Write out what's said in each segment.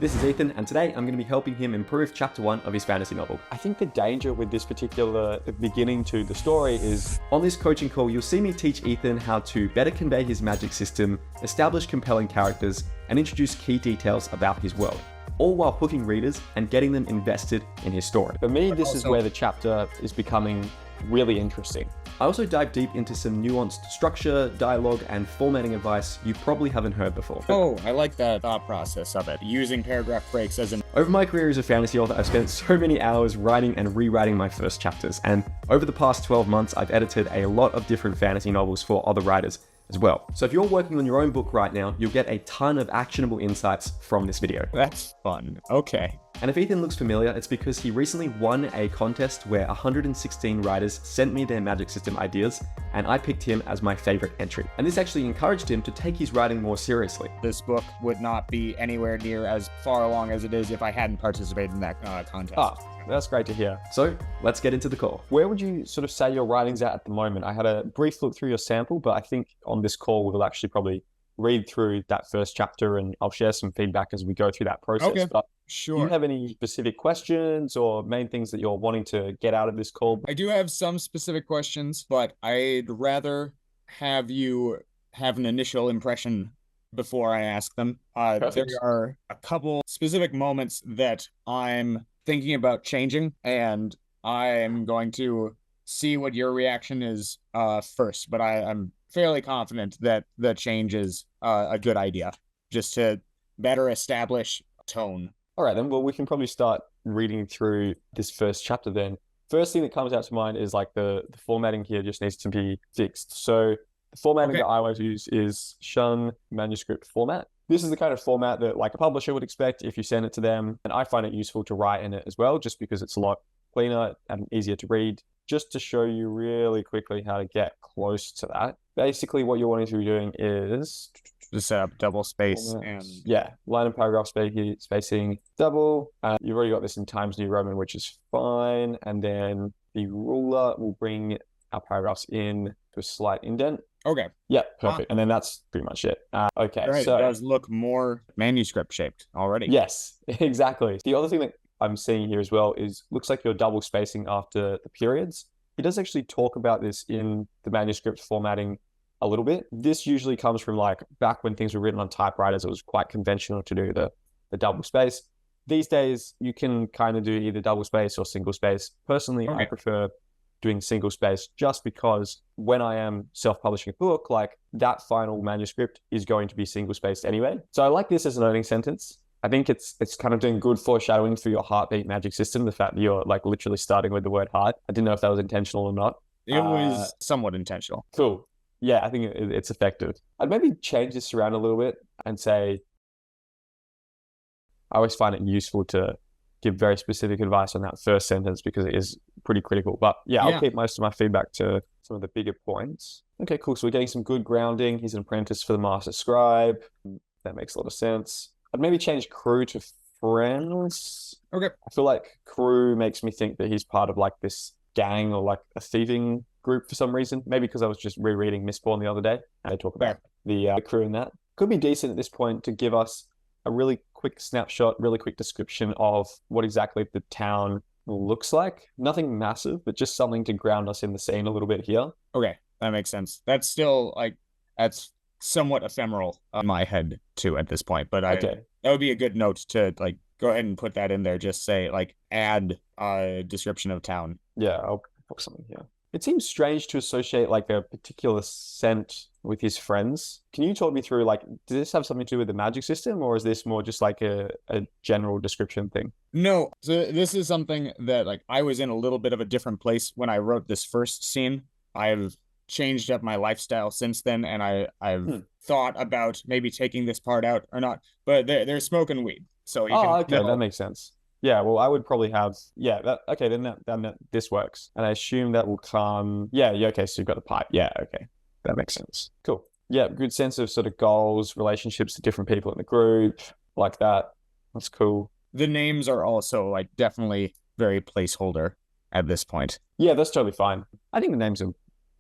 This is Ethan, and today I'm going to be helping him improve chapter 1 of his fantasy novel. I think the danger with this particular beginning to the story is... On this coaching call, you'll see me teach Ethan how to better convey his magic system, establish compelling characters, and introduce key details about his world, all while hooking readers and getting them invested in his story. For me, this is where the chapter is becoming really interesting. I also dive deep into some nuanced structure, dialogue, and formatting advice you probably haven't heard before. Oh, I like the thought process of it, using paragraph breaks as an... Over my career as a fantasy author, I've spent so many hours writing and rewriting my first chapters, and over the past 12 months, I've edited a lot of different fantasy novels for other writers as well. So if you're working on your own book right now, you'll get a ton of actionable insights from this video. That's fun. Okay. And if Ethan looks familiar, it's because he recently won a contest where 116 writers sent me their magic system ideas, and I picked him as my favorite entry. And this actually encouraged him to take his writing more seriously. This book would not be anywhere near as far along as it is if I hadn't participated in that contest. Ah, that's great to hear. So let's get into the call. Where would you sort of say your writing's at the moment? I had a brief look through your sample, but I think on this call, we'll actually probably read through that first chapter and I'll share some feedback as we go through that process. Okay. But Sure. do you have any specific questions or main things that you're wanting to get out of this call? I do have some specific questions, but I'd rather have you have an initial impression before I ask them. There are a couple specific moments that I'm thinking about changing, and I'm going to see what your reaction is first, but I'm fairly confident that the change is a good idea, just to better establish tone. All right, then. Well, we can probably start reading through this first chapter then. First thing that comes out to mind is like the formatting here just needs to be fixed. So the formatting that I always use is Shortening manuscript format. This is the kind of format that like a publisher would expect if you send it to them. And I find it useful to write in it as well, just because it's a lot cleaner and easier to read. Just to show you really quickly how to get close to that. Basically, what you're wanting to be doing is... just set up double space and... Yeah, line and paragraph spacing, double. You've already got this in Times New Roman, which is fine. And then the ruler will bring our paragraphs in to a slight indent. Okay. Yeah, perfect. And then that's pretty much it. Okay, right, so... it does look more manuscript shaped already. Yes, exactly. The other thing that I'm seeing here as well is looks like you're double spacing after the periods. He does actually talk about this in the manuscript formatting a little bit. This usually comes from like back when things were written on typewriters, it was quite conventional to do the double space. These days, you can kind of do either double space or single space. Personally, I prefer doing single space just because when I am self-publishing a book, like that final manuscript is going to be single spaced anyway. So I like this as an opening sentence. I think it's kind of doing good foreshadowing for your heartbeat magic system, the fact that you're like literally starting with the word heart. I didn't know if that was intentional or not. It was somewhat intentional. Cool. Yeah, I think it's effective. I'd maybe change this around a little bit and say, I always find it useful to give very specific advice on that first sentence because it is pretty critical. But yeah, I'll keep most of my feedback to some of the bigger points. Okay, cool. So we're getting some good grounding. He's an apprentice for the master scribe. That makes a lot of sense. I'd maybe change crew to friends. Okay. I feel like crew makes me think that he's part of like this gang or like a thieving group for some reason. Maybe because I was just rereading Mistborn the other day and they talk about the crew in that. Could be decent at this point to give us a really quick snapshot, really quick description of what exactly the town looks like. Nothing massive, but just something to ground us in the scene a little bit here. Okay, that makes sense. That's still like, that's somewhat ephemeral in my head too at this point, but that would be a good note to like go ahead and put that in there. Just say like add a description of town. Yeah, I'll put something here. It seems strange to associate like a particular scent with his friends. Can you talk me through like, does this have something to do with the magic system or is this more just like a general description thing? No, so this is something that like I was in a little bit of a different place when I wrote this first scene. I've changed up my lifestyle since then, and I've thought about maybe taking this part out or not, but they're smoking weed. So you can that makes sense. Yeah, well, I would probably have, then this works. And I assume that will come, okay, so you've got the pipe. Yeah, okay, that makes sense. Cool. Yeah, good sense of sort of goals, relationships to different people in the group, like that. That's cool. The names are also like definitely very placeholder at this point. Yeah, that's totally fine. I think the names are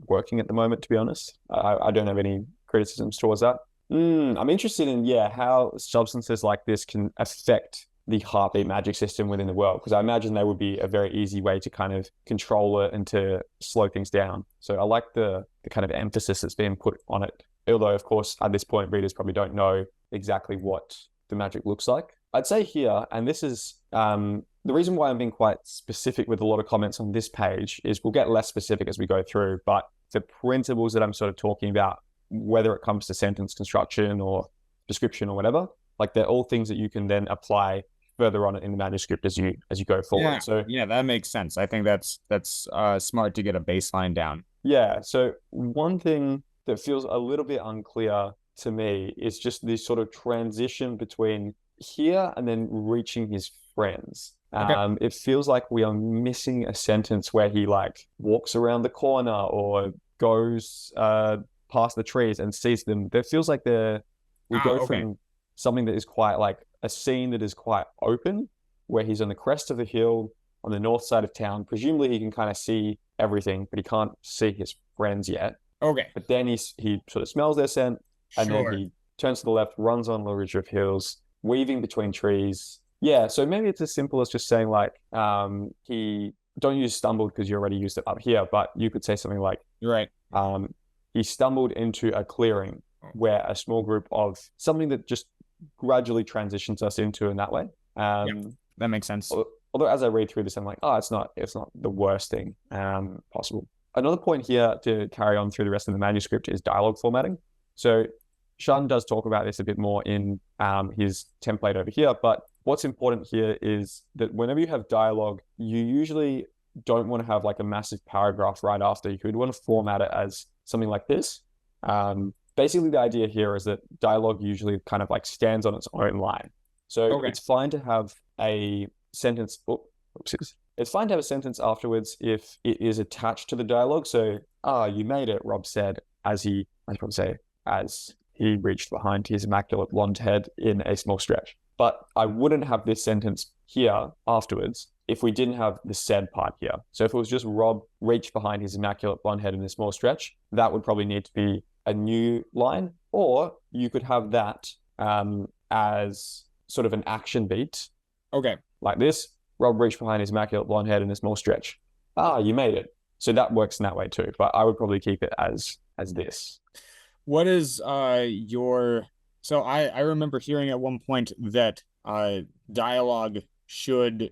working at the moment, to be honest. I don't have any criticisms towards that. I'm interested in, how substances like this can affect the heartbeat magic system within the world, because I imagine they would be a very easy way to kind of control it and to slow things down. So I like the kind of emphasis that's being put on it. Although, of course, at this point, readers probably don't know exactly what the magic looks like. I'd say here, and this is the reason why I'm being quite specific with a lot of comments on this page is we'll get less specific as we go through, but the principles that I'm sort of talking about, whether it comes to sentence construction or description or whatever, like they're all things that you can then apply further on in the manuscript as you go forward. Yeah, so that makes sense. I think that's smart to get a baseline down. Yeah. So one thing that feels a little bit unclear to me is just this sort of transition between here and then reaching his friends. Okay. It feels like we are missing a sentence where he like walks around the corner or goes past the trees and sees them. There feels like we go from something that is quite like a scene that is quite open, where he's on the crest of the hill on the north side of town. Presumably he can kind of see everything, but he can't see his friends yet. Okay. But then he sort of smells their scent, and then he turns to the left, runs on the ridge of hills, weaving between trees. Yeah, so maybe it's as simple as just saying like, he don't use stumbled because you already used it up here, but you could say something like, right. He stumbled into a clearing where a small group of something that just gradually transitions us into in that way. That makes sense. Although as I read through this, I'm like, it's not the worst thing possible. Another point here to carry on through the rest of the manuscript is dialogue formatting. So Shortening does talk about this a bit more in his template over here, but what's important here is that whenever you have dialogue, you usually don't want to have like a massive paragraph right after. You could want to format it as something like this. Basically, the idea here is that dialogue usually kind of like stands on its own line. So it's fine to have a sentence. It's fine to have a sentence afterwards if it is attached to the dialogue. So, you made it, Rob said, as he reached behind his immaculate blonde head in a small stretch. But I wouldn't have this sentence here afterwards if we didn't have the said part here. So if it was just Rob reached behind his immaculate blonde head in a small stretch, that would probably need to be a new line, or you could have that as sort of an action beat. Okay. Like this, Rob reached behind his immaculate blonde head in a small stretch. You made it. So that works in that way too, but I would probably keep it as this. What is so I remember hearing at one point that dialogue should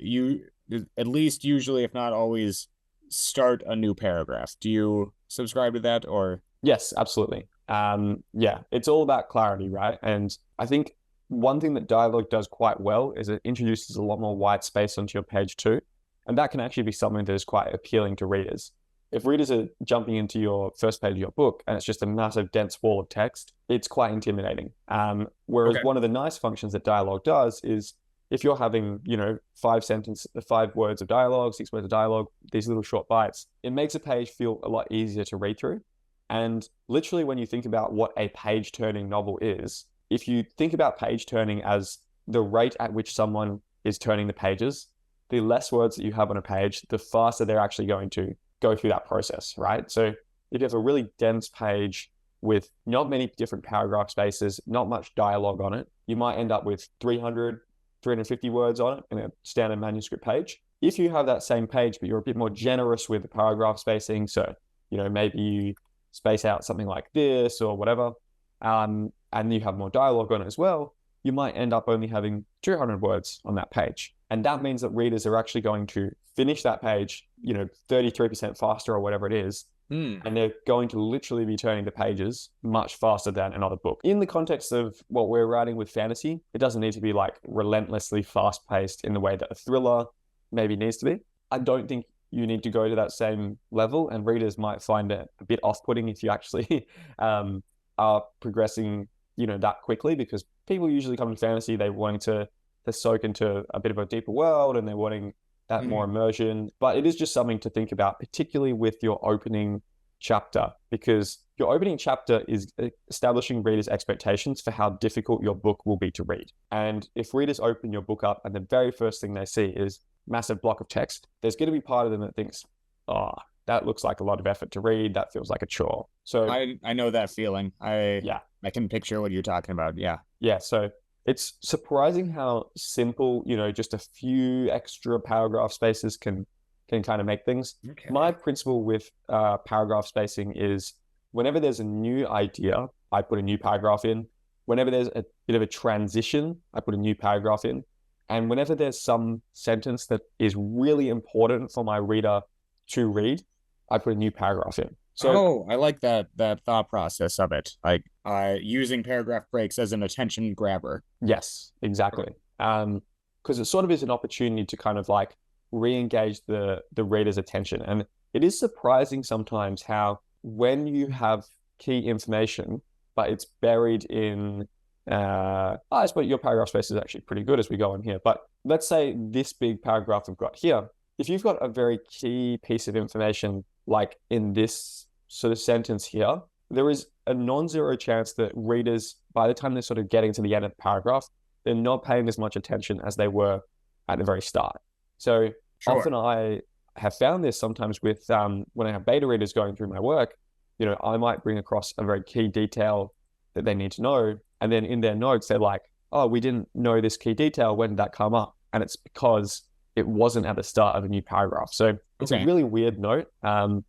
at least usually, if not always, start a new paragraph. Do you subscribe to that, or? Yes, absolutely. It's all about clarity, right? And I think one thing that dialogue does quite well is it introduces a lot more white space onto your page too. And that can actually be something that is quite appealing to readers. If readers are jumping into your first page of your book and it's just a massive dense wall of text, it's quite intimidating. Whereas one of the nice functions that dialogue does is if you're having, 5 words of dialogue, 6 words of dialogue, these little short bites, it makes a page feel a lot easier to read through. And literally when you think about what a page turning novel is, if you think about page turning as the rate at which someone is turning the pages, the less words that you have on a page, the faster they're actually going to go through that process, right? So if you have a really dense page with not many different paragraph spaces, not much dialogue on it, you might end up with 300, 350 words on it in a standard manuscript page. If you have that same page, but you're a bit more generous with the paragraph spacing, so, maybe you space out something like this or whatever, and you have more dialogue on it as well, you might end up only having 200 words on that page. And that means that readers are actually going to finish that page, 33% faster or whatever it is. And they're going to literally be turning the pages much faster than another book. In the context of what we're writing with fantasy, it doesn't need to be like relentlessly fast-paced in the way that a thriller maybe needs to be. I don't think you need to go to that same level, and readers might find it a bit off-putting if you actually are progressing, that quickly, because people usually come to fantasy, they're wanting to soak into a bit of a deeper world and they're wanting that more immersion. But it is just something to think about, particularly with your opening chapter, because your opening chapter is establishing readers' expectations for how difficult your book will be to read. And if readers open your book up and the very first thing they see is massive block of text, there's going to be part of them that thinks, that looks like a lot of effort to read. That feels like a chore. So I know that feeling. yeah, I can picture what you're talking about. Yeah. yeah. So it's surprising how simple, just a few extra paragraph spaces can kind of make things. Okay. My principle with paragraph spacing is whenever there's a new idea, I put a new paragraph in. Whenever there's a bit of a transition, I put a new paragraph in. And whenever there's some sentence that is really important for my reader to read, I put a new paragraph in. So, I like that thought process of it. Like using paragraph breaks as an attention grabber. yes, exactly. Because it sort of is an opportunity to kind of like re-engage the reader's attention. And it is surprising sometimes how when you have key information, but it's buried in I suppose your paragraph space is actually pretty good as we go on here. But let's say this big paragraph we've got here, if you've got a very key piece of information, like in this sort of sentence here, there is a non-zero chance that readers, by the time they're sort of getting to the end of the paragraph, they're not paying as much attention as they were at the very start. So often I have found this sometimes with when I have beta readers going through my work, I might bring across a very key detail that they need to know. And then in their notes, they're like, oh, we didn't know this key detail. When did that come up? And it's because it wasn't at the start of a new paragraph. So it's a really weird note. And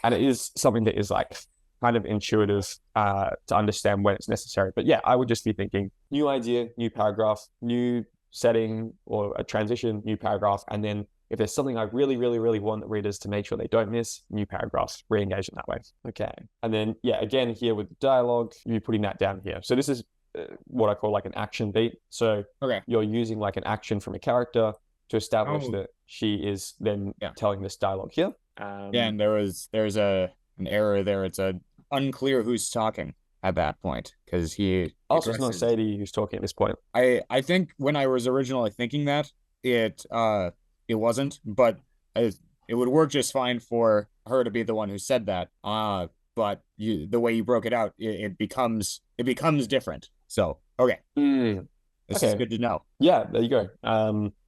it is something that is like kind of intuitive to understand when it's necessary. But yeah, I would just be thinking new idea, new paragraph, new setting or a transition, new paragraph. And then if there's something I really, really, really want the readers to make sure they don't miss, new paragraphs, re-engage in that way. Okay. And then, yeah, again, here with the dialogue, you're putting that down here. So this is what I call like an action beat. So you're using like an action from a character to establish that she is then telling this dialogue here. And there's an error there. It's unclear who's talking at that point because he also it's not Sadie who's talking at this point. I think when I was originally thinking that it wasn't, but it would work just fine for her to be the one who said that. But the way you broke it out, it becomes different. So this is good to know. Yeah, there you go.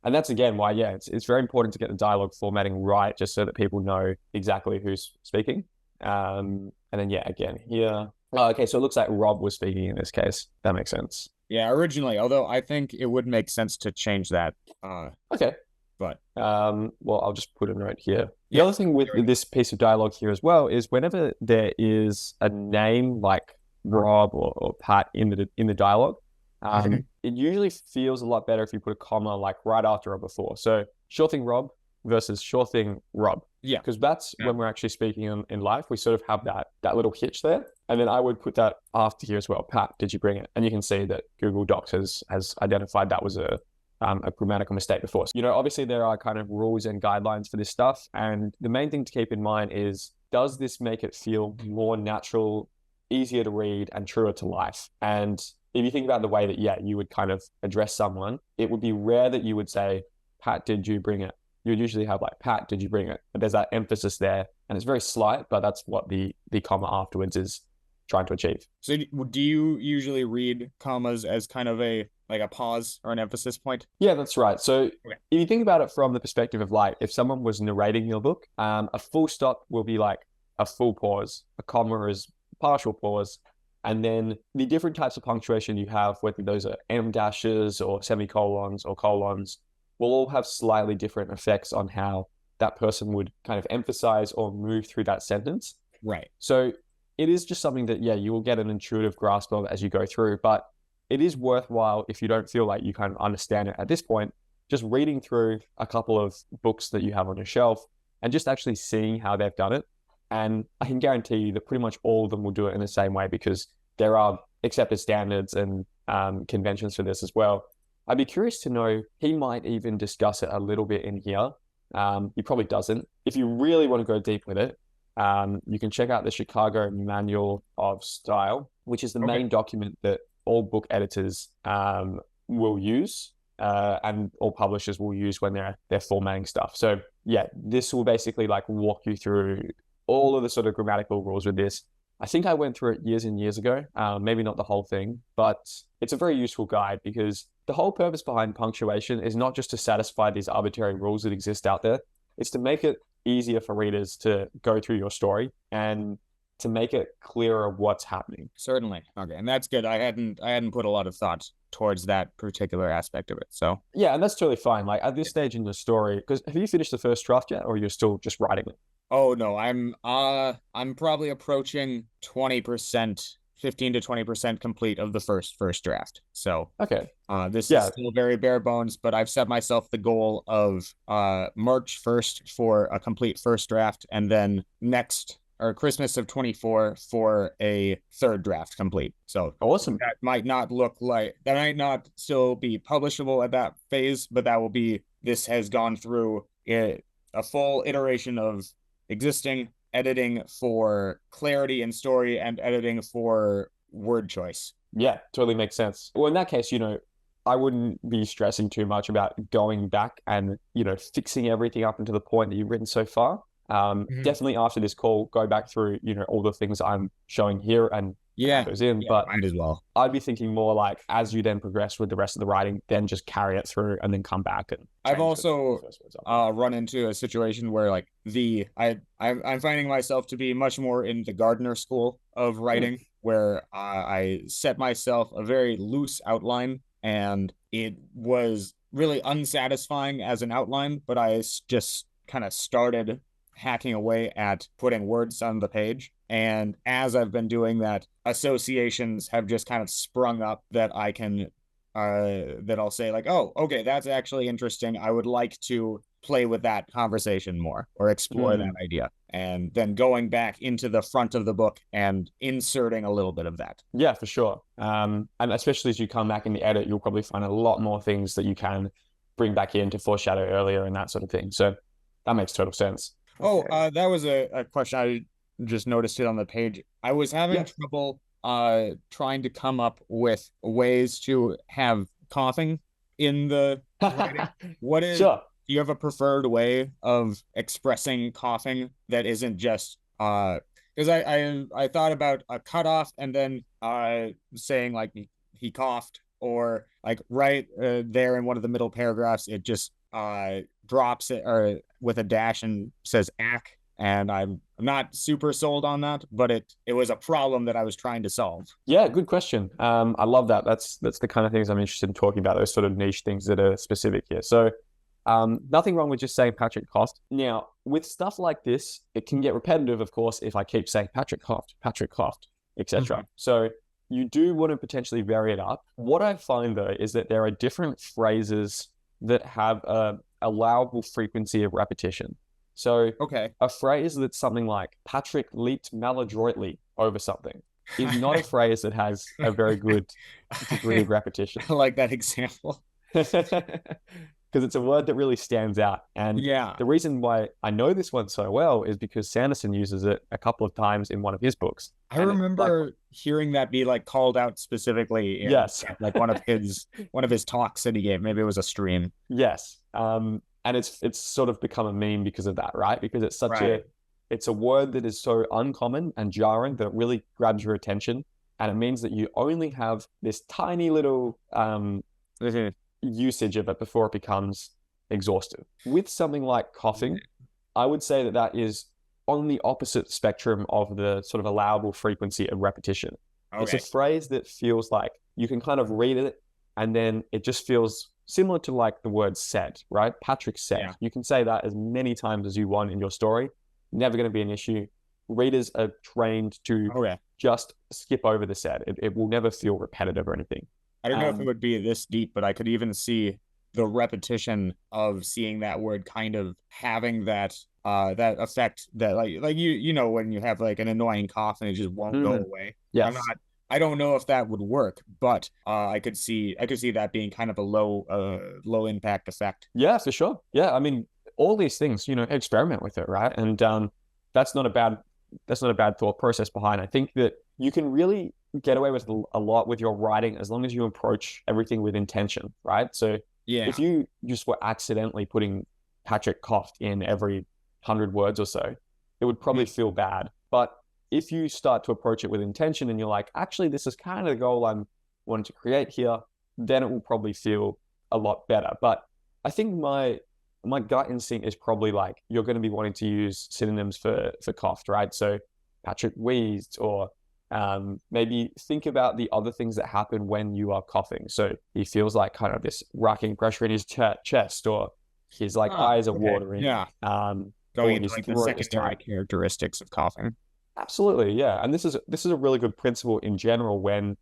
And that's again why it's very important to get the dialogue formatting right, just so that people know exactly who's speaking. And then again here. Okay, so it looks like Rob was speaking in this case. That makes sense. Yeah, originally, although I think it would make sense to change that. Okay. But well, I'll just put a note here. The other thing with this piece of dialogue here as well is whenever there is a name like Rob or Pat in the dialogue, it usually feels a lot better if you put a comma like right after or before. So sure thing Rob versus sure thing Rob. Yeah. Because that's when we're actually speaking in life, we sort of have that little hitch there. And then I would put that after here as well. Pat, did you bring it? And you can see that Google Docs has identified that was a grammatical mistake before. So, obviously there are kind of rules and guidelines for this stuff. And the main thing to keep in mind is, does this make it feel more natural, easier to read, and truer to life? And if you think about the way that, you would kind of address someone, it would be rare that you would say, Pat, did you bring it? You would usually have like, Pat, did you bring it? But there's that emphasis there. And it's very slight, but that's what the comma afterwards is trying to achieve. So do you usually read commas as kind of a pause or an emphasis point? Yeah, that's right. So if you think about it from the perspective of like, if someone was narrating your book, a full stop will be like a full pause, a comma is partial pause, and then the different types of punctuation you have, whether those are em dashes or semicolons or colons, will all have slightly different effects on how that person would kind of emphasize or move through that sentence. Right. So it is just something that, you will get an intuitive grasp of as you go through, but it is worthwhile if you don't feel like you kind of understand it at this point, just reading through a couple of books that you have on your shelf and just actually seeing how they've done it. And I can guarantee you that pretty much all of them will do it in the same way because there are accepted standards and conventions for this as well. I'd be curious to know, he might even discuss it a little bit in here. He probably doesn't. If you really want to go deep with it, you can check out the Chicago Manual of Style, which is the main document that all book editors will use and all publishers will use when they're formatting stuff. So this will basically like walk you through all of the sort of grammatical rules with this. I think I went through it years and years ago, maybe not the whole thing, but it's a very useful guide because the whole purpose behind punctuation is not just to satisfy these arbitrary rules that exist out there. It's to make it easier for readers to go through your story and to make it clearer what's happening. Certainly. Okay, and that's good. I hadn't put a lot of thought towards that particular aspect of it. So yeah, and that's totally fine. Like at this stage in the story, because have you finished the first draft yet, or you're still just writing it? oh no, I'm probably approaching 20%, 15 to 20% complete of the first draft. So Okay. this is still very bare bones, but I've set myself the goal of March 1st for a complete first draft, and then next or Christmas of 24 for a third draft complete. So awesome. That might not still be publishable at that phase, but that will be, this has gone through a full iteration of existing, editing for clarity and story, and editing for word choice. Yeah, totally makes sense. Well, in that case, I wouldn't be stressing too much about going back and, fixing everything up into the point that you've written so far. Definitely after this call, go back through, all the things I'm showing here and those in. But might as well. I'd be thinking more like as you then progress with the rest of the writing, then just carry it through and then come back. And I've also run into a situation where like I'm finding myself to be much more in the Gardner school of writing, where I set myself a very loose outline, and it was really unsatisfying as an outline, but I just kind of started hacking away at putting words on the page. And as I've been doing that, associations have just kind of sprung up that I can, that I'll say like, oh, okay, that's actually interesting. I would like to play with that conversation more or explore that idea. And then going back into the front of the book and inserting a little bit of that. Yeah, for sure. And especially as you come back in the edit, you'll probably find a lot more things that you can bring back in to foreshadow earlier and that sort of thing. So that makes total sense. Oh, that was a question. I just noticed it on the page. I was having trouble trying to come up with ways to have coughing in the writing. What is Sure. Do you have a preferred way of expressing coughing that isn't just because I thought about a cutoff and then saying like he coughed, or like right there in one of the middle paragraphs it just drops it or with a dash and says ack, and I'm not super sold on that, but it was a problem that I was trying to solve. Yeah, good question. I love that. That's the kind of things I'm interested in talking about, those sort of niche things that are specific here. So nothing wrong with just saying Patrick coughed. Now, with stuff like this, it can get repetitive, of course, if I keep saying Patrick coughed, etc. So you do want to potentially vary it up. What I find, though, is that there are different phrases that have a allowable frequency of repetition. So a phrase that's something like Patrick leaped maladroitly over something is not a phrase that has a very good degree of repetition. I like that example. Because it's a word that really stands out. And the reason why I know this one so well is because Sanderson uses it a couple of times in one of his books. I remember hearing that be like called out specifically in like one of his talks that he gave. Maybe it was a stream. Yes. And it's sort of become a meme because of that, right? Because it's such it's a word that is so uncommon and jarring that it really grabs your attention. And it means that you only have this tiny little usage of it before it becomes exhaustive. With something like coughing, I would say that is on the opposite spectrum of the sort of allowable frequency of repetition. It's a phrase that feels like you can kind of read it and then it just feels similar to like the word said, right? Patrick said. You can say that as many times as you want in your story. Never going to be an issue. Readers are trained to just skip over the said. It will never feel repetitive or anything. I don't know if it would be this deep, but I could even see the repetition of seeing that word kind of having that that effect that like you know when you have like an annoying cough and it just won't go away. Yes. I don't know if that would work, but I could see that being kind of a low impact effect. Yeah, for sure. Yeah, I mean, all these things, experiment with it, right? And that's not a bad thought process behind. I think that you can really get away with a lot with your writing as long as you approach everything with intention, right? So if you just were accidentally putting Patrick coughed in every 100 words or so, it would probably feel bad. But if you start to approach it with intention and you're like, actually, this is kind of the goal I'm wanting to create here, then it will probably feel a lot better. But I think my my gut instinct is probably like, you're going to be wanting to use synonyms for coughed, right? So Patrick wheezed, or maybe think about the other things that happen when you are coughing. So he feels like kind of this racking pressure in his chest, or his like eyes are watering. Yeah. Going into like the secondary characteristics of coughing. Absolutely, yeah. And this is a really good principle in general when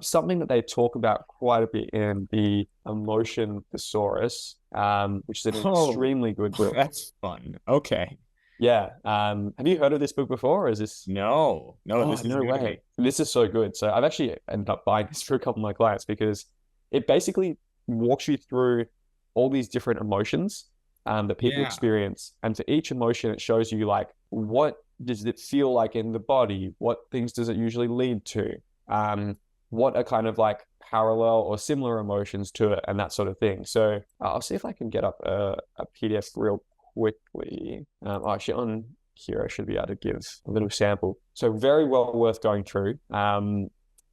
something that they talk about quite a bit in the Emotion Thesaurus, which is an extremely good book. That's fun. Okay. Yeah. Have you heard of this book before, or is this? No, this is no way. This is so good. So I've actually ended up buying this for a couple of my clients because it basically walks you through all these different emotions that people experience. And for each emotion, it shows you like, what does it feel like in the body? What things does it usually lead to? What are kind of like parallel or similar emotions to it, and that sort of thing. So I'll see if I can get up a PDF real quickly. Actually, on here, I should be able to give a little sample. So very well worth going through.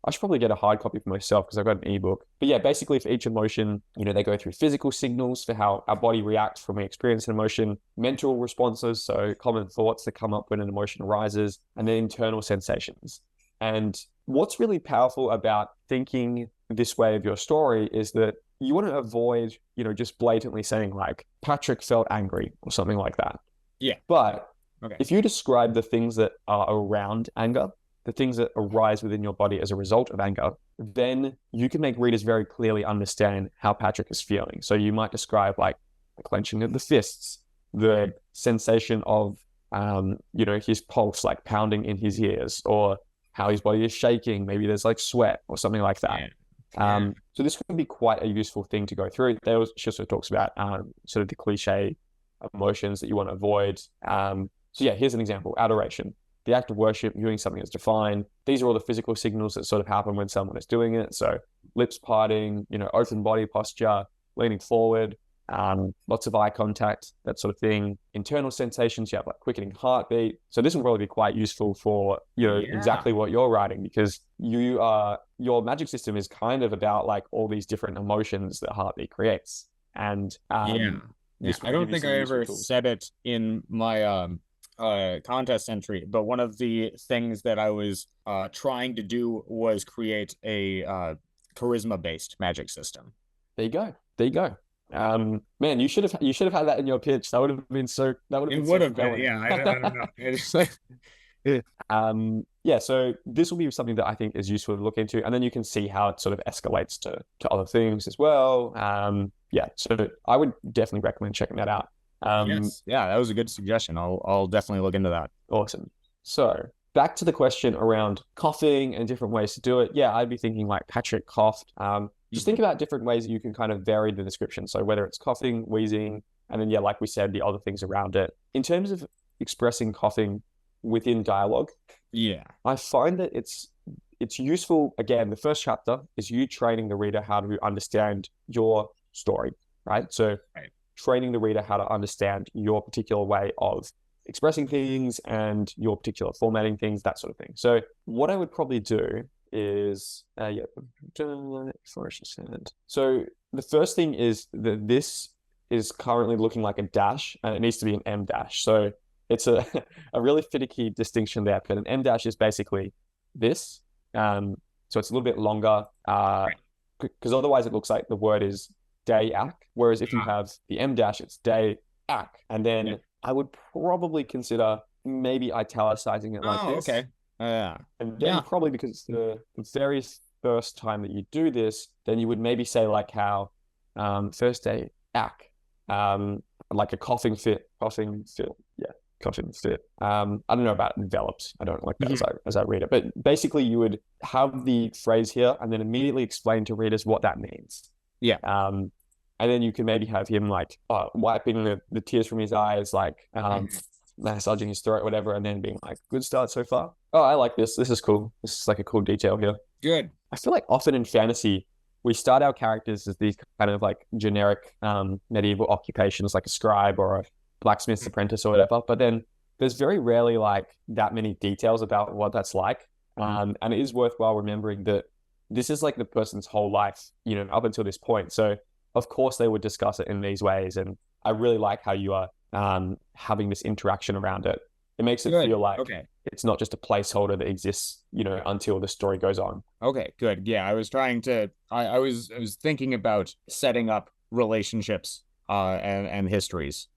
I should probably get a hard copy for myself because I've got an ebook. But yeah, basically for each emotion, they go through physical signals for how our body reacts when we experience an emotion, mental responses, so common thoughts that come up when an emotion arises, and then internal sensations. And what's really powerful about thinking this way of your story is that you want to avoid, just blatantly saying like, Patrick felt angry or something like that. Yeah. But if you describe the things that are around anger, the things that arise within your body as a result of anger, then you can make readers very clearly understand how Patrick is feeling. So you might describe like the clenching of the fists, the sensation of, his pulse like pounding in his ears, or how his body is shaking. Maybe there's like sweat or something like that. So this could be quite a useful thing to go through. She also talks about sort of the cliche emotions that you want to avoid. So yeah, here's an example: adoration. The act of worship, viewing something as defined. These are all the physical signals that sort of happen when someone is doing it. So lips parting, open body posture, leaning forward, lots of eye contact, that sort of thing. Internal sensations, you have like quickening heartbeat. So this will probably be quite useful for, exactly what you're writing, because your magic system is kind of about like all these different emotions that heartbeat creates. And I don't think I ever said it in my contest entry, but one of the things that I was trying to do was create a charisma-based magic system. There you go. Man, you should have had that in your pitch. That would have been so. That would have. It would have been. Yeah, I don't know. It's like, so this will be something that I think is useful to look into, and then you can see how it sort of escalates to other things as well. So I would definitely recommend checking that out. Yes. Yeah, that was a good suggestion. I'll definitely look into that. Awesome. So back to the question around coughing and different ways to do it. Yeah, I'd be thinking like Patrick coughed. Just think about different ways that you can kind of vary the description. So whether it's coughing, wheezing, and then, like we said, the other things around it. In terms of expressing coughing within dialogue, I find that it's useful. Again, the first chapter is you training the reader how to understand your story, right? So training the reader how to understand your particular way of expressing things and your particular formatting things, that sort of thing. So what I would probably do is, so the first thing is that this is currently looking like a dash, and it needs to be an M dash. So it's a really finicky distinction there, but an M dash is basically this. So it's a little bit longer, because otherwise it looks like the word is day-ac, whereas if you have the M dash, it's day-ac. And then I would probably consider maybe italicizing it like this. Okay. And then probably because it's the very first time that you do this, then you would maybe say like how first day ac, like a coughing fit. I don't know about enveloped. I don't like that as I read it, but basically you would have the phrase here and then immediately explain to readers what that means. And then you can maybe have him like wiping the tears from his eyes, like massaging his throat, whatever, and then being like, good start so far. Oh, I like this. This is cool. This is like a cool detail here. Good. I feel like often in fantasy, we start our characters as these kind of like generic medieval occupations, like a scribe or a blacksmith's apprentice or whatever. But then there's very rarely like that many details about what that's like. And it is worthwhile remembering that this is like the person's whole life, up until this point. So of course they would discuss it in these ways. And I really like how you are having this interaction around it. It makes it feel like it's not just a placeholder that exists, until the story goes on. Okay, good. Yeah, I was trying to. I was thinking about setting up relationships and histories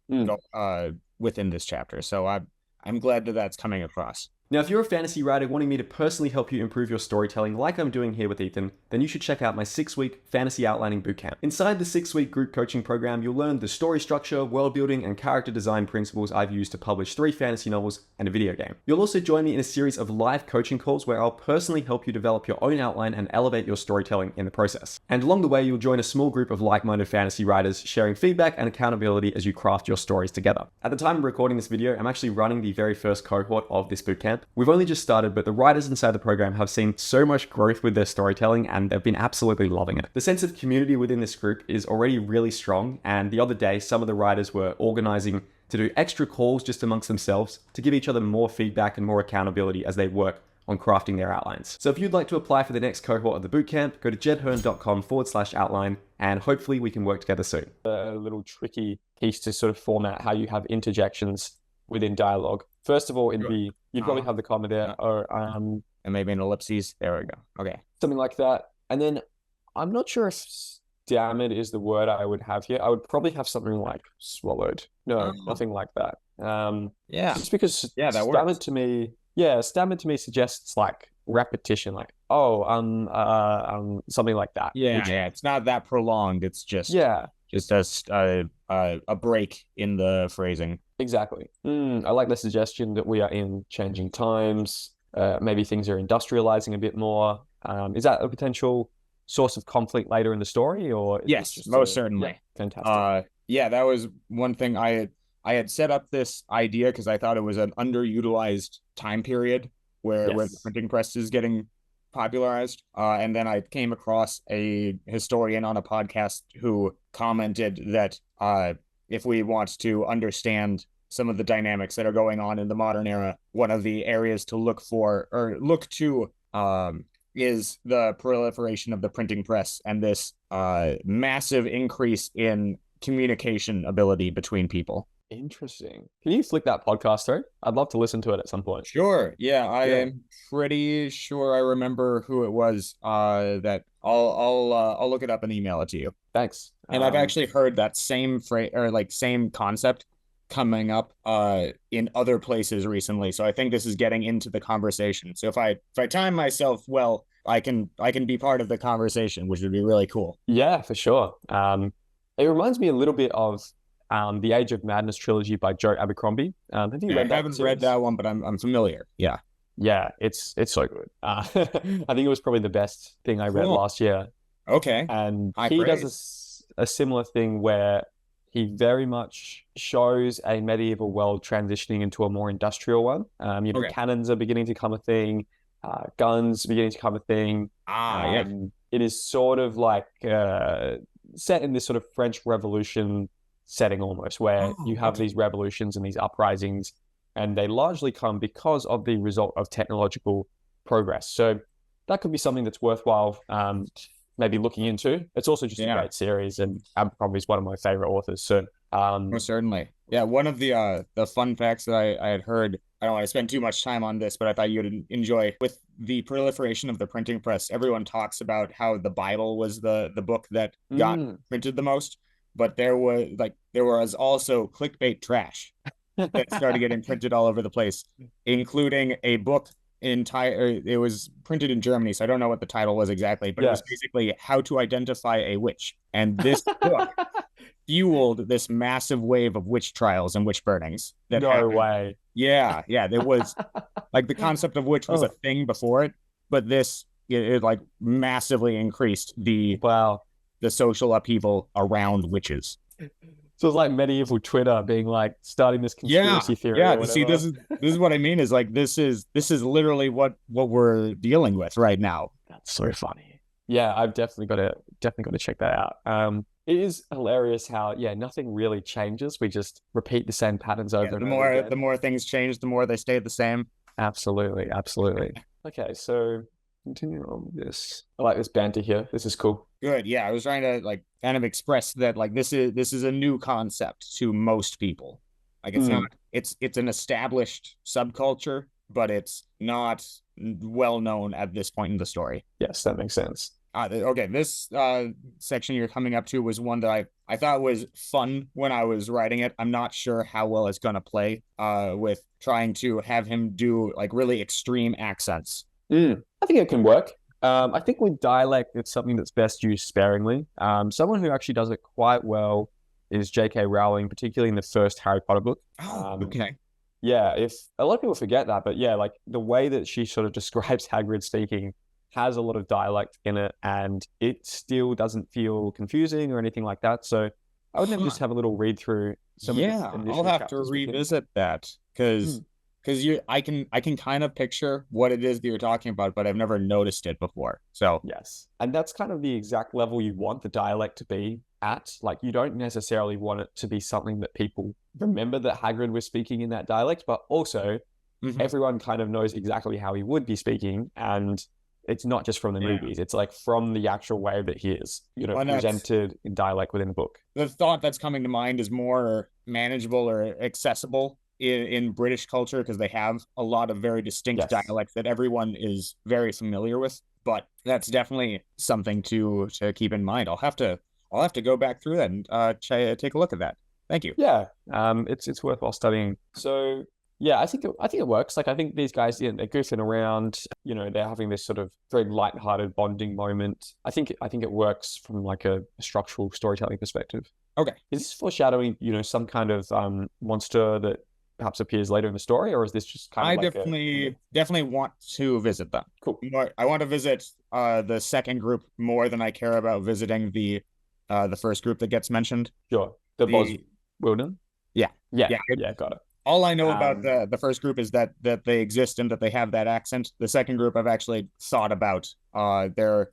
within this chapter. So I'm glad that that's coming across. Now, if you're a fantasy writer wanting me to personally help you improve your storytelling like I'm doing here with Ethan, then you should check out my 6-week fantasy outlining bootcamp. Inside the 6-week group coaching program, you'll learn the story structure, world building, and character design principles I've used to publish 3 fantasy novels and a video game. You'll also join me in a series of live coaching calls where I'll personally help you develop your own outline and elevate your storytelling in the process. And along the way, you'll join a small group of like-minded fantasy writers sharing feedback and accountability as you craft your stories together. At the time of recording this video, I'm actually running the very first cohort of this bootcamp. We've only just started, but the writers inside the program have seen so much growth with their storytelling and they've been absolutely loving it. The sense of community within this group is already really strong, and the other day some of the writers were organizing to do extra calls just amongst themselves to give each other more feedback and more accountability as they work on crafting their outlines. So if you'd like to apply for the next cohort of the bootcamp, go to jedherne.com/outline and hopefully we can work together soon. A little tricky piece to sort of format how you have interjections within dialogue. First of all, you'd probably have the comma there, or and maybe an ellipses. There we go. Okay, something like that. And then I'm not sure if stammered is the word I would have here. I would probably have something like swallowed. No, nothing like that. Just because that stammered works. to me, stammered to me suggests like repetition, like something like that. It's not that prolonged. It's just a break in the phrasing. Exactly. I like the suggestion that we are in changing times. Maybe things are industrializing a bit more. Is that a potential source of conflict later in the story, or yes, most certainly. Fantastic. That was one thing I had set up this idea because I thought it was an underutilized time period where the printing press is getting popularized. And then I came across a historian on a podcast who commented that if we want to understand some of the dynamics that are going on in the modern era, one of the areas to look to is the proliferation of the printing press and this massive increase in communication ability between people. Interesting. Can you flick that podcast through? I'd love to listen to it at some point. Sure. Yeah, I am pretty sure I remember who it was. That I'll look it up and email it to you. Thanks. And I've actually heard that same phrase or like same concept coming up in other places recently. So I think this is getting into the conversation. So if I time myself well, I can be part of the conversation, which would be really cool. Yeah, for sure. It reminds me a little bit of the Age of Madness trilogy by Joe Abercrombie. Have you read that? I haven't read that one, but I'm familiar. Yeah. Yeah, it's so good. I think it was probably the best thing I read last year. Okay. And he does a similar thing where he very much shows a medieval world transitioning into a more industrial one. Cannons are beginning to become a thing, guns beginning to become a thing. It is sort of like set in this sort of French Revolution setting almost, where you have these revolutions and these uprisings, and they largely come because of the result of technological progress. So that could be something that's worthwhile maybe looking into. It's also just a great series, and Abercrombie is one of my favorite authors. So most certainly. Yeah, one of the fun facts that I had heard, I don't want to spend too much time on this, but I thought you'd enjoy, with the proliferation of the printing press, everyone talks about how the Bible was the book that got printed the most, but there was also clickbait trash that started getting printed all over the place, including a book it was printed in Germany, so I don't know what the title was exactly, but it was basically How to Identify a Witch. And this book fueled this massive wave of witch trials and witch burnings. No way. Yeah. There was like the concept of witch was a thing before it, but it like massively increased the social upheaval around witches. So it's like medieval Twitter being like starting this conspiracy theory. Yeah. See, this is what I mean. Is like this is literally what we're dealing with right now. That's so funny. Yeah, I've definitely got to check that out. It is hilarious how nothing really changes. We just repeat the same patterns over and over again. The more things change, the more they stay the same. Absolutely. Okay, so continue on with this. I like this banter here. This is cool. Good. Yeah, I was trying to like kind of express that like this is a new concept to most people. Like it's not it's an established subculture, but it's not well known at this point in the story. Yes, that makes sense. Okay, this section you're coming up to was one that I thought was fun when I was writing it. I'm not sure how well it's gonna play with trying to have him do like really extreme accents. I think it can work. I think with dialect, it's something that's best used sparingly. Someone who actually does it quite well is J.K. Rowling, particularly in the first Harry Potter book. Okay. Yeah, if a lot of people forget that, but yeah, like the way that she sort of describes Hagrid speaking has a lot of dialect in it, and it still doesn't feel confusing or anything like that. So I would never just have a little read through some of the initial I'll have to chapters with him. revisit that because I can kind of picture what it is that you're talking about, but I've never noticed it before. So Yes. And that's kind of the exact level you want the dialect to be at. Like you don't necessarily want it to be something that people remember that Hagrid was speaking in that dialect, but also everyone kind of knows exactly how he would be speaking, and it's not just from the movies. It's like from the actual way that he is, presented in dialect within the book. The thought that's coming to mind is more manageable or accessible in British culture because they have a lot of very distinct dialects that everyone is very familiar with. But that's definitely something to keep in mind. I'll have to go back through that and take a look at that. Thank you. Yeah, it's worthwhile studying. So yeah, I think it works. Like I think these guys, they're goofing around. They're having this sort of very light-hearted bonding moment. I think it works from like a structural storytelling perspective. Okay. Is this foreshadowing, some kind of monster that perhaps appears later in the story, or is this just kind of like definitely want to visit them. Cool. I want to visit the second group more than I care about visiting the first group that gets mentioned. Sure. The Boswildern? Yeah. Got it. All I know about the first group is that they exist and that they have that accent. The second group I've actually thought about. They're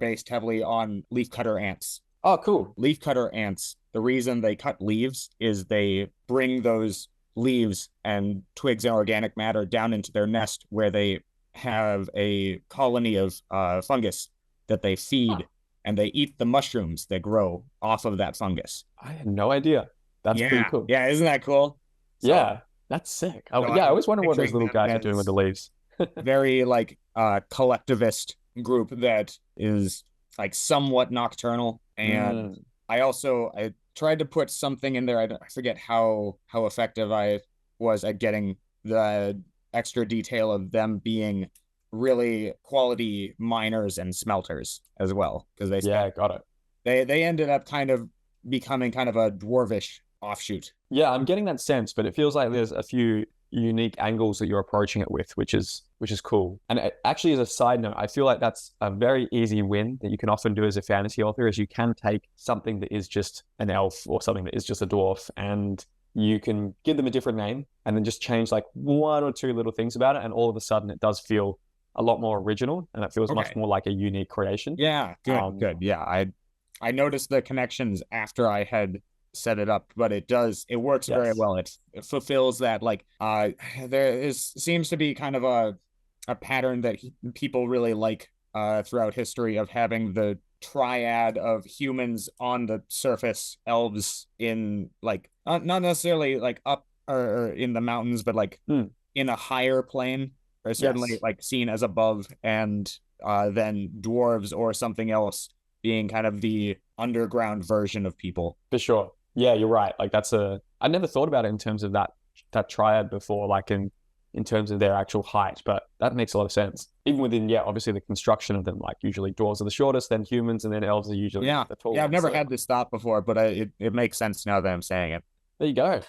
based heavily on leafcutter ants. Oh, cool. Leafcutter ants. The reason they cut leaves is they bring those leaves and twigs and organic matter down into their nest where they have a colony of fungus that they feed, and they eat the mushrooms that grow off of that fungus. I had no idea. That's pretty cool. Yeah, isn't that cool? Yeah, that's sick. I always wonder what those little guys are doing with the leaves. Very like collectivist group that is like somewhat nocturnal, and I tried to put something in there. I forget how effective I was at getting the extra detail of them being really quality miners and smelters as well, because got it. They ended up kind of becoming kind of a dwarvish offshoot. Yeah, I'm getting that sense, but it feels like there's a few unique angles that you're approaching it with, which is cool. And it, actually, as a side note, I feel like that's a very easy win that you can often do as a fantasy author, is you can take something that is just an elf or something that is just a dwarf, and you can give them a different name and then just change like one or two little things about it, and all of a sudden it does feel a lot more original, and it feels much more like a unique creation. Yeah, good. Yeah, I noticed the connections after I had set it up, but it works very well. It fulfills that like seems to be kind of a pattern that people really like throughout history, of having the triad of humans on the surface, elves in like not necessarily like up or in the mountains, but like in a higher plane, or certainly like seen as above, and then dwarves or something else being kind of the underground version of people. For sure. Yeah, you're right. Like I never thought about it in terms of that triad before, like in terms of their actual height, but that makes a lot of sense. Even within, obviously the construction of them, like usually dwarves are the shortest, then humans, and then elves are usually the tallest. Yeah, I've never had this thought before, but it makes sense now that I'm saying it. There you go.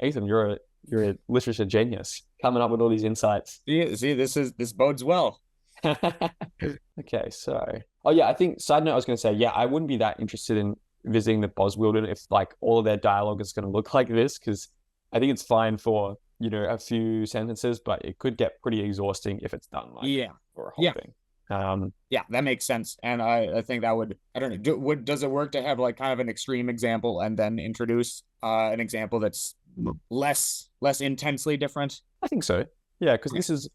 Ethan, you're a literature genius, coming up with all these insights. See, this bodes well. Okay, so I think side note I was going to say, I wouldn't be that interested in visiting the Boswildern if like all of their dialogue is going to look like this, because I think it's fine for a few sentences, but it could get pretty exhausting if it's done like for a whole thing. That makes sense, and I think that would, I don't know, does it work to have like kind of an extreme example and then introduce an example that's less intensely different? I think so. Yeah, because this is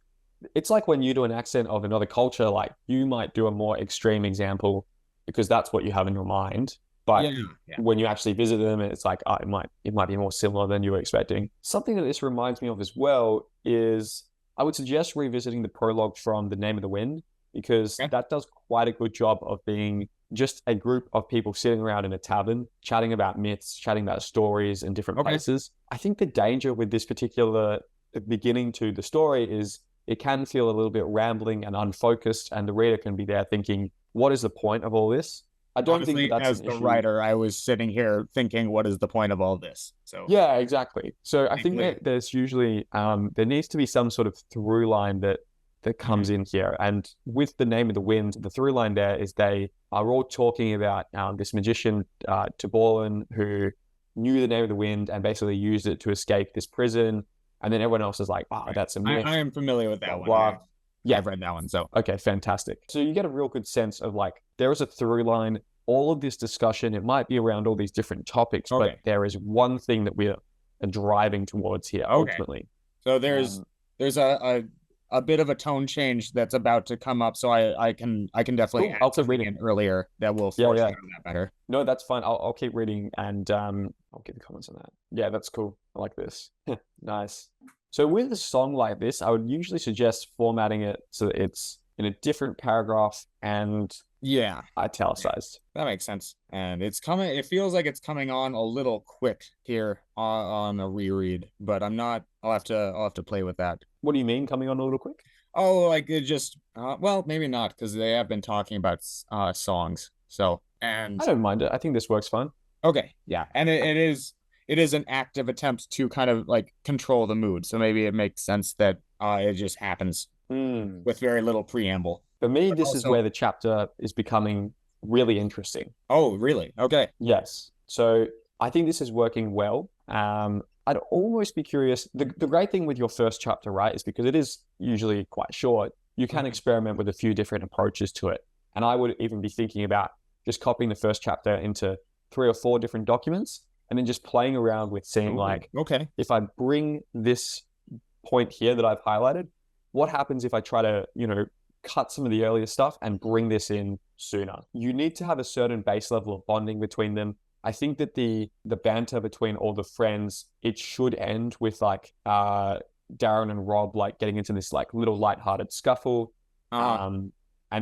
it's like when you do an accent of another culture, like you might do a more extreme example because that's what you have in your mind. But when you actually visit them, it's like, oh, it might be more similar than you were expecting. Something that this reminds me of as well is I would suggest revisiting the prologue from The Name of the Wind, because that does quite a good job of being just a group of people sitting around in a tavern, chatting about myths, chatting about stories in different places. I think the danger with this particular beginning to the story is it can feel a little bit rambling and unfocused, and the reader can be there thinking, what is the point of all this? I don't Honestly, think that's as the writer, I was sitting here thinking, what is the point of all this? So yeah, exactly. So I think that there's usually there needs to be some sort of through line that comes in here. And with The Name of the Wind, the through line there is they are all talking about this magician, Tiborlin, who knew the name of the wind and basically used it to escape this prison. And then everyone else is like, oh, that's a myth. I am familiar with that blah, one. blah. Yeah, I've read that one. So okay, fantastic. So you get a real good sense of like, there is a through line. All of this discussion, it might be around all these different topics, but there is one thing that we're driving towards here ultimately. So there's a bit of a tone change that's about to come up. So I can definitely I'll keep reading it earlier that will foreshadow that better. No, that's fine. I'll keep reading and I'll get the comments on that. Yeah, that's cool. I like this. Nice. So with a song like this, I would usually suggest formatting it so that it's in a different paragraph and italicized. That makes sense. And it's coming. It feels like it's coming on a little quick here on a reread, but I'm not. I'll have to play with that. What do you mean coming on a little quick? Oh, like it just. Well, maybe not, because they have been talking about songs. So and I don't mind it. I think this works fine. Okay, yeah, and it is an active attempt to kind of like control the mood. So maybe it makes sense that it just happens with very little preamble. For me, this is where the chapter is becoming really interesting. Oh, really? Okay. Yes. So I think this is working well. I'd almost be curious. The great thing with your first chapter, right, is because it is usually quite short, you can experiment with a few different approaches to it. And I would even be thinking about just copying the first chapter into 3 or 4 different documents and then just playing around with seeing if I bring this point here that I've highlighted, what happens if I try to, cut some of the earlier stuff and bring this in sooner? You need to have a certain base level of bonding between them. I think that the banter between all the friends, it should end with like Darren and Rob like getting into this like little lighthearted scuffle, and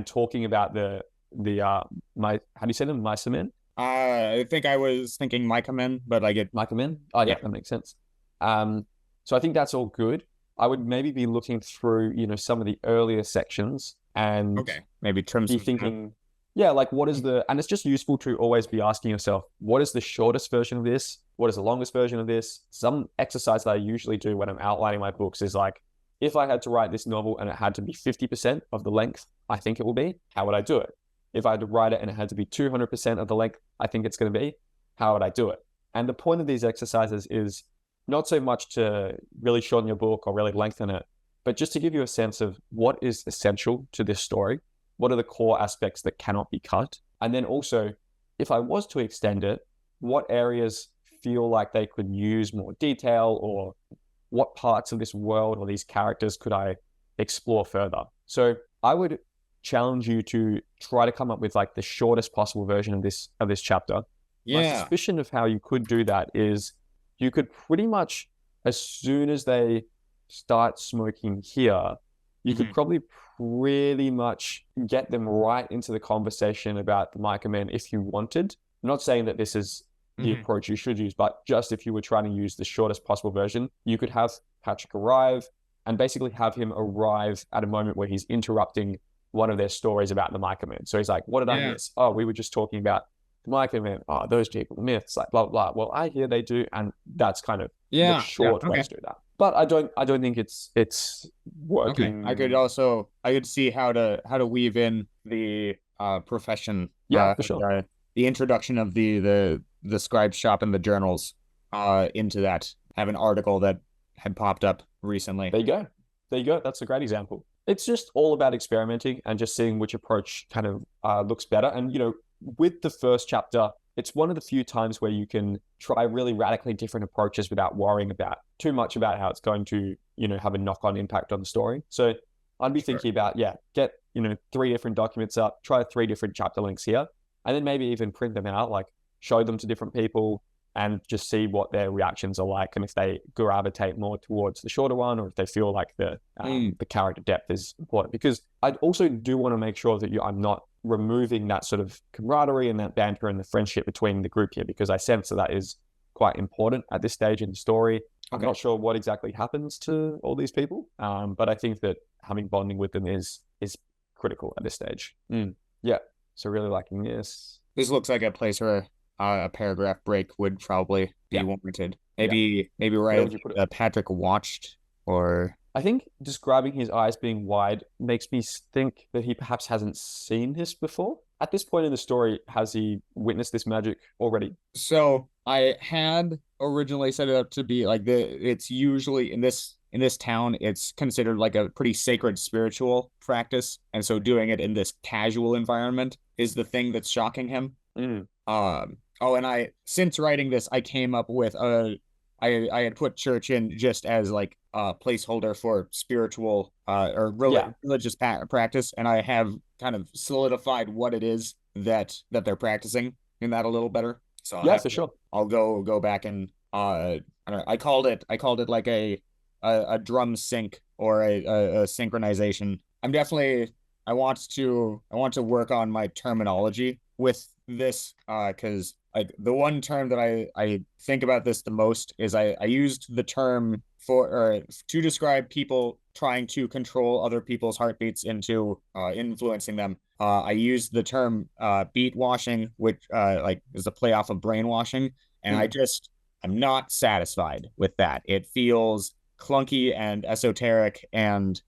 talking about the how do you say them? Mysamen? I think I was thinking Mycamen, but I get Mycamen. Oh yeah, that makes sense. So I think that's all good. I would maybe be looking through, some of the earlier sections and maybe trim be thinking, like what is and it's just useful to always be asking yourself, what is the shortest version of this? What is the longest version of this? Some exercise that I usually do when I'm outlining my books is like, if I had to write this novel and it had to be 50% of the length I think it will be, how would I do it? If I had to write it and it had to be 200% of the length I think it's going to be, how would I do it? And the point of these exercises is not so much to really shorten your book or really lengthen it, but just to give you a sense of what is essential to this story. What are the core aspects that cannot be cut? And then also, if I was to extend it, what areas feel like they could use more detail, or what parts of this world or these characters could I explore further? So I would challenge you to try to come up with like the shortest possible version of this chapter. My suspicion of how you could do that is you could pretty much, as soon as they start smoking here, you could probably pretty much get them right into the conversation about the Mycamen if you wanted. I'm not saying that this is the approach you should use, but just if you were trying to use the shortest possible version, you could have Patrick arrive and basically have him arrive at a moment where he's interrupting one of their stories about the Mycamen. So he's like, what did I miss? Oh, we were just talking about the Mycamen. Oh, those people, myths, like blah, blah. Well, I hear they do. And that's kind of the short way to do that. But I don't think it's working. Okay. I could see how to weave in the profession. Yeah, for sure. The introduction of the scribe shop and the journals into that. Have an article that had popped up recently. There you go. That's a great example. It's just all about experimenting and just seeing which approach kind of looks better. And, with the first chapter, it's one of the few times where you can try really radically different approaches without worrying about too much about how it's going to, have a knock-on impact on the story. So I'd be Sure. thinking about, get, 3 different documents up, try 3 different chapter links here, and then maybe even print them out, like show them to different people and just see what their reactions are like, and if they gravitate more towards the shorter one, or if they feel like the character depth is important. Because I also do want to make sure that I'm not removing that sort of camaraderie and that banter and the friendship between the group here, because I sense that is quite important at this stage in the story. I'm not sure what exactly happens to all these people, but I think that having bonding with them is critical at this stage. Yeah, so really liking this. This looks like a place where a paragraph break would probably be warranted. Maybe right Patrick watched, or I think describing his eyes being wide makes me think that he perhaps hasn't seen this before. At this point in the story, has he witnessed this magic already? So I had originally set it up to be like it's usually in this town, it's considered like a pretty sacred spiritual practice. And so doing it in this casual environment is the thing that's shocking him. And since writing this, I came up with I had put church in just as like a placeholder for spiritual or religious practice, and I have kind of solidified what it is that they're practicing in that a little better. So for sure. I'll go back and I don't know, I called it like a drum sync or a synchronization. I want to work on my terminology with this because like the one term that I think about this the most is I used the term to describe people trying to control other people's heartbeats into influencing them. I used the term beat washing, which like is a play off of brainwashing, and I'm not satisfied with that. It feels clunky and esoteric, and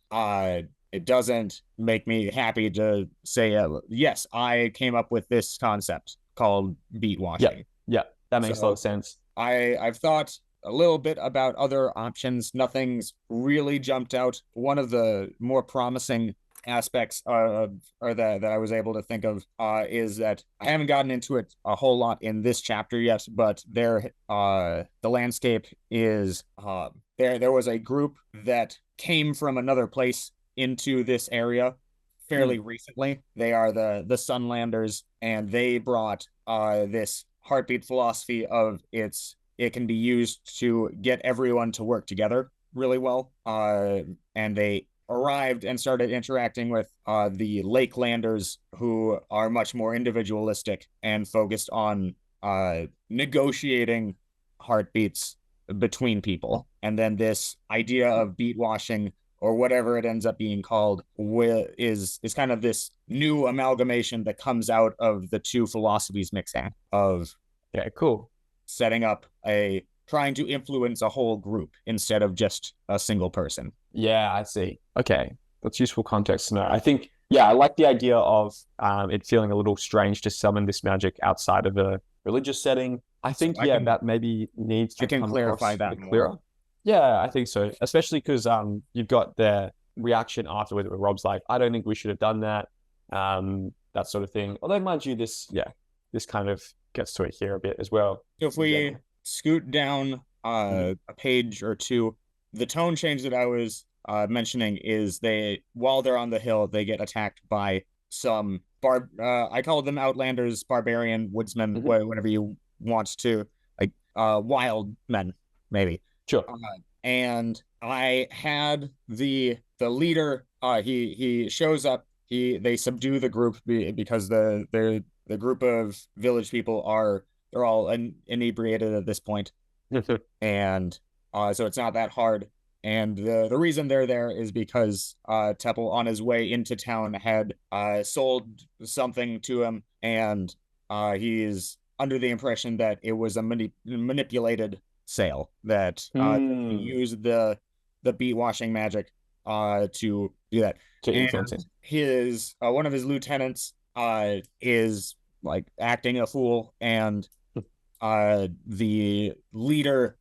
it doesn't make me happy to say, yes, I came up with this concept called beat washing. Yeah, that makes a lot of sense. I've thought a little bit about other options. Nothing's really jumped out. One of the more promising aspects or that I was able to think of is that I haven't gotten into it a whole lot in this chapter yet, but the landscape is there was a group that came from another place into this area fairly recently. They are the Sunlanders, and they brought this heartbeat philosophy of it can be used to get everyone to work together really well. And they arrived and started interacting with the Lakelanders, who are much more individualistic and focused on negotiating heartbeats between people. And then this idea of beat washing, or whatever it ends up being called, is kind of this new amalgamation that comes out of the two philosophies mixing of setting up trying to influence a whole group instead of just a single person. Yeah, I see. Okay, that's useful context to know. I think, I like the idea of it feeling a little strange to summon this magic outside of a religious setting. I think, that maybe needs to come clarify that clearer. More. Yeah, I think so. Especially because you've got their reaction afterward where Rob's like, I don't think we should have done that. That sort of thing. Although, mind you, this kind of gets to it here a bit as well. So if we scoot down a page or two, the tone change that I was mentioning is while they're on the hill, they get attacked by some I call them Outlanders, barbarian, woodsmen, whatever you want to, like wild men, maybe. Sure. And I had the leader. He shows up. They subdue the group because the group of village people they're all inebriated at this point, and so it's not that hard. And the reason they're there is because Teppel, on his way into town, had sold something to him, and he's under the impression that it was a manipulated sale, that used the beat washing magic to do that. And his one of his lieutenants is like acting a fool, and the leader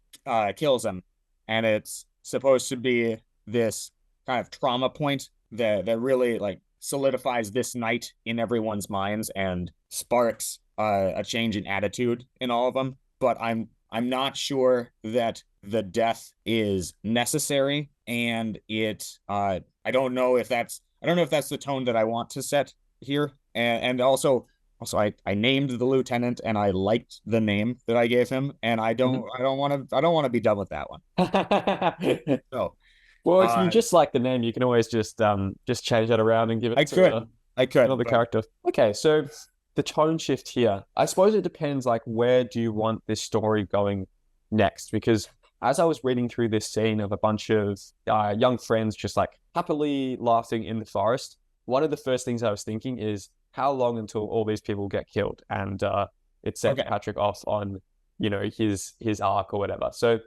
kills him, and it's supposed to be this kind of trauma point that really like solidifies this night in everyone's minds and sparks a change in attitude in all of them. But I'm not sure that the death is necessary, and it I don't know if that's the tone that I want to set here. And also I named the lieutenant and I liked the name that I gave him, and I don't want to be done with that one. So well, if you just like the name, you can always just change that around and give it I could another character. Okay, so the tone shift here, I suppose it depends, like, where do you want this story going next? Because as I was reading through this scene of a bunch of young friends just like happily laughing in the forest, one of the first things I was thinking is how long until all these people get killed, and it sets Patrick off on, you know, his arc or whatever. So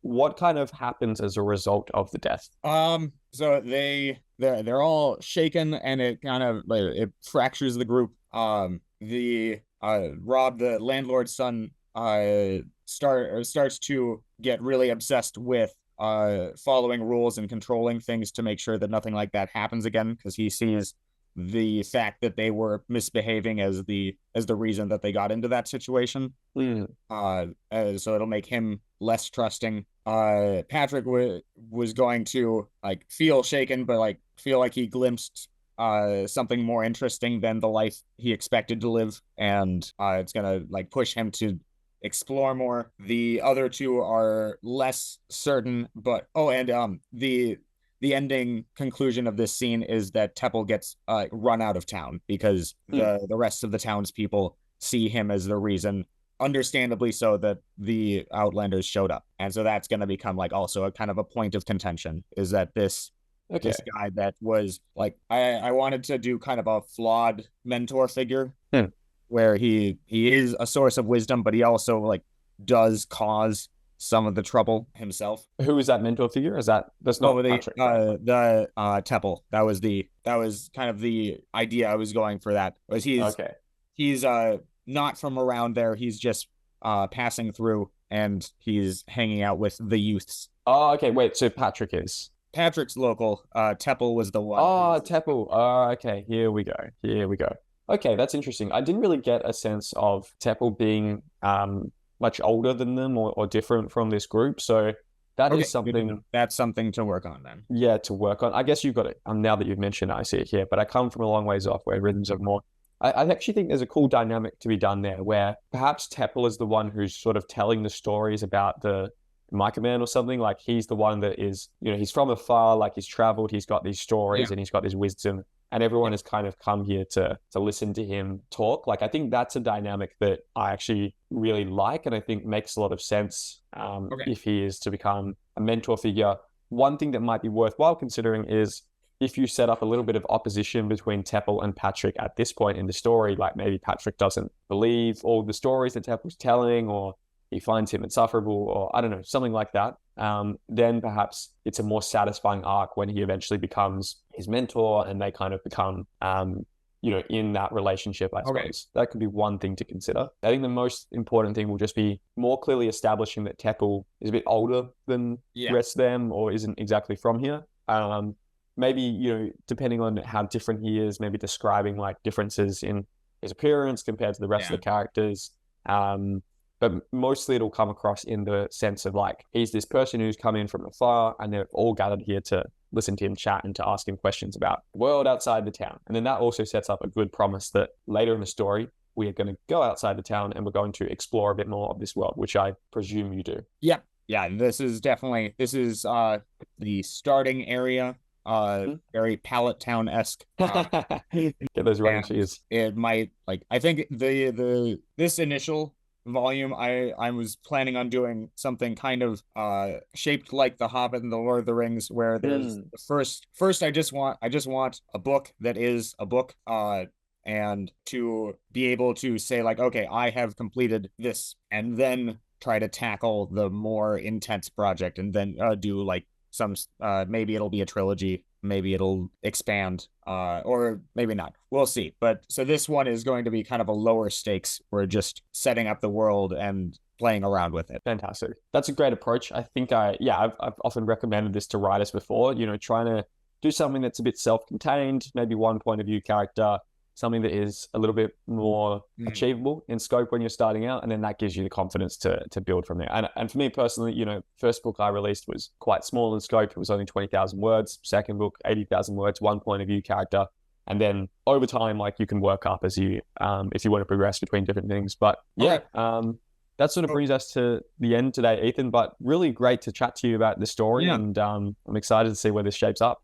what kind of happens as a result of the death? So they're all shaken, and it kind of like it fractures the group. Rob, the landlord's son, starts to get really obsessed with following rules and controlling things to make sure that nothing like that happens again, because he sees the fact that they were misbehaving as the reason that they got into that situation. So it'll make him less trusting. Patrick was going to like feel shaken, but like feel like he glimpsed something more interesting than the life he expected to live, and it's gonna like push him to explore more. The other two are less certain, but the ending conclusion of this scene is that Teppel gets run out of town because the rest of the townspeople see him as the reason, understandably so, that the Outlanders showed up. And so that's going to become like also a kind of a point of contention, is that this guy that was like, I wanted to do kind of a flawed mentor figure where he is a source of wisdom, but he also like does cause some of the trouble himself. Who is that mentor figure? That's not Patrick? The Teppel. That was kind of the idea I was going for. That was he's not from around there. He's just passing through, and he's hanging out with the youths. Oh, okay. Wait, so Patrick's local. Teppel was the one. Oh, Teppel. Oh, okay. Here we go. Okay, that's interesting. I didn't really get a sense of Teppel being much older than them or different from this group. So that is something. That's something to work on then. Yeah, to work on. I guess you've got it. Now that you've mentioned it, I see it here, but I come from a long ways off where rhythms are more. I actually think there's a cool dynamic to be done there where perhaps Teppel is the one who's sort of telling the stories about the Micah Man or something. Like he's the one that is, you know, he's from afar, like he's traveled, he's got these stories and he's got this wisdom, and everyone has kind of come here to listen to him talk. Like, I think that's a dynamic that I actually really like, and I think makes a lot of sense if he is to become a mentor figure. One thing that might be worthwhile considering is if you set up a little bit of opposition between Teppel and Patrick at this point in the story, like maybe Patrick doesn't believe all the stories that Teppel's telling, or he finds him insufferable, or I don't know, something like that, then perhaps it's a more satisfying arc when he eventually becomes his mentor and they kind of become, in that relationship, I suppose. That could be one thing to consider. I think the most important thing will just be more clearly establishing that Teppel is a bit older than the rest of them, or isn't exactly from here. Maybe, depending on how different he is, maybe describing like differences in his appearance compared to the rest of the characters. But mostly it'll come across in the sense of like, he's this person who's come in from afar and they're all gathered here to listen to him chat and to ask him questions about the world outside the town. And then that also sets up a good promise that later in the story, we are going to go outside the town and we're going to explore a bit more of this world, which I presume you do. Yeah. This is the starting area. Very Pallet Town-esque. Get those running shoes. It might, like, I think this initial volume, I was planning on doing something kind of shaped like The Hobbit and the Lord of the Rings, where there's first I just want a book that is a book, and to be able to say like, okay, I have completed this, and then try to tackle the more intense project, and then do like some maybe it'll be a trilogy, maybe it'll expand, or maybe not, we'll see. But so this one is going to be kind of a lower stakes. We're just setting up the world and playing around with it. Fantastic. That's a great approach. I think I've often recommended this to writers before, trying to do something that's a bit self-contained, maybe one point of view character, something that is a little bit more achievable in scope when you're starting out, and then that gives you the confidence to build from there. And for me personally, you know, first book I released was quite small in scope. It was only 20,000 words. Second book, 80,000 words, one point of view character. And then over time, like, you can work up as you, if you want to progress between different things. But yeah, that sort of brings us to the end today, Ethan, but really great to chat to you about the story. And I'm excited to see where this shapes up.